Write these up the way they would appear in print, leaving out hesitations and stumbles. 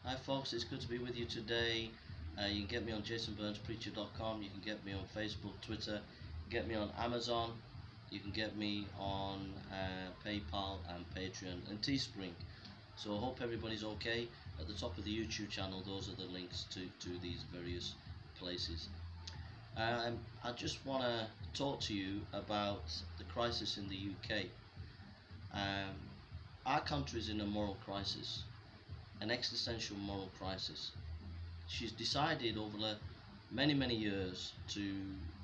Hi folks, it's good to be with you today. You can get me on jasonburnspreacher.com, you can get me on Facebook, Twitter, get me on Amazon, you can get me on PayPal and Patreon and Teespring. So I hope everybody's okay. At the top of the YouTube channel, those are the links to these various places. I just want to talk to you about the crisis in the UK. Our country is in a moral crisis, an existential moral crisis. She's decided over many years to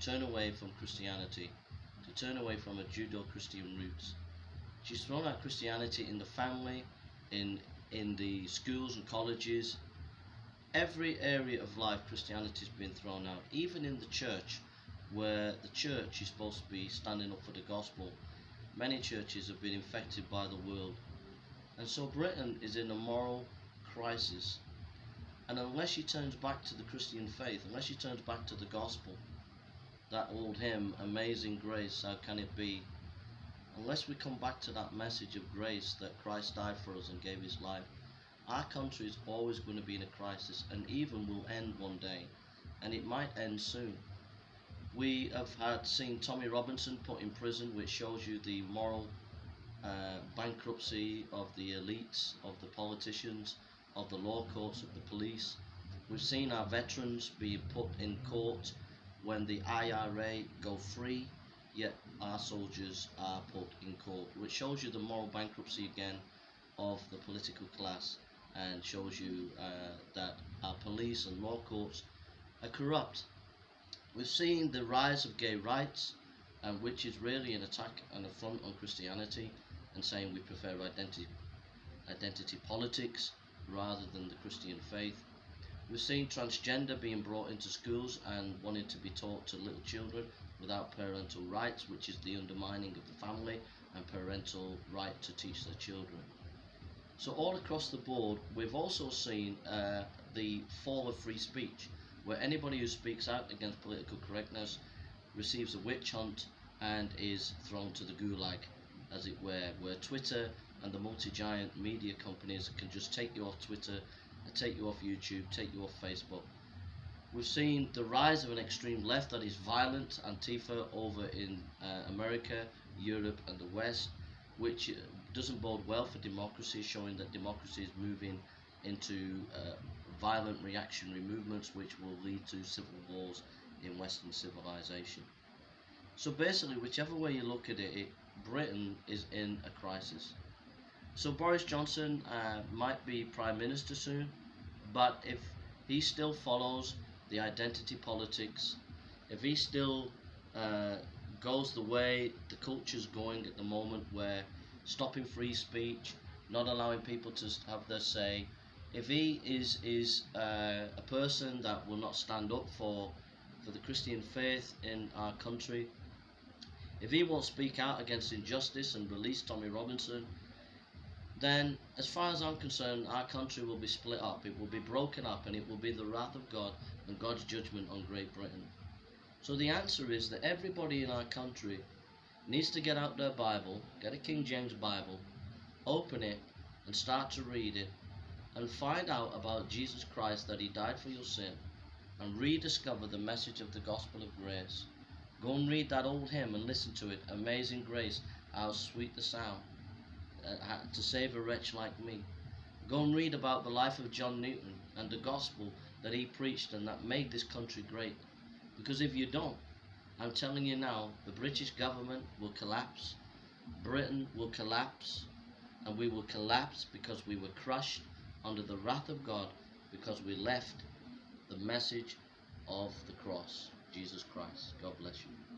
turn away from Christianity, to turn away from her Judeo-Christian roots. She's thrown out Christianity in the family, in the schools and colleges. Every area of life Christianity's been thrown out, even in the church, where the church is supposed to be standing up for the gospel. Many churches have been infected by the world. And so Britain is in a moral crisis. And unless she turns back to the Christian faith, unless she turns back to the gospel, that old hymn, Amazing Grace, how can it be? Unless we come back to that message of grace that Christ died for us and gave his life, our country is always going to be in a crisis, and even will end one day, and it might end soon. We have seen Tommy Robinson put in prison, which shows you the moral bankruptcy of the elites, of the politicians, of the law courts, of the police. We've seen our veterans being put in court when the IRA go free, yet our soldiers are put in court, which shows you the moral bankruptcy again of the political class, and shows you that our police and law courts are corrupt. We've seen the rise of gay rights, which is really an attack and affront on Christianity, and saying we prefer identity politics rather than the Christian faith. We've seen transgender being brought into schools and wanting to be taught to little children without parental rights, which is the undermining of the family and parental right to teach their children. So all across the board, we've also seen the fall of free speech, where anybody who speaks out against political correctness receives a witch hunt and is thrown to the gulag, as it were, where Twitter and the multi-giant media companies can just take you off Twitter, take you off YouTube, take you off Facebook. We've seen the rise of an extreme left that is violent, Antifa, over in America, Europe and the West, which doesn't bode well for democracy, showing that democracy is moving into violent reactionary movements, which will lead to civil wars in Western civilization. So basically, whichever way you look at it, Britain is in a crisis. So Boris Johnson might be Prime Minister soon, but if he still follows the identity politics, if he still goes the way the culture's going at the moment, where stopping free speech, not allowing people to have their say, if he is a person that will not stand up for the Christian faith in our country, if he won't speak out against injustice and release Tommy Robinson, then as far as I'm concerned, our country will be split up, it will be broken up, and it will be the wrath of God and God's judgment on Great Britain. So the answer is that everybody in our country needs to get out their Bible, get a King James Bible, open it and start to read it, and find out about Jesus Christ, that he died for your sin, and rediscover the message of the gospel of grace. Go and read that old hymn and listen to it, Amazing Grace, how sweet the sound, to save a wretch like me. Go and read about the life of John Newton and the gospel that he preached and that made this country great. Because if you don't, I'm telling you now, the British government will collapse, Britain will collapse, and we will collapse because we were crushed under the wrath of God, because we left the message of the cross, Jesus Christ. God bless you.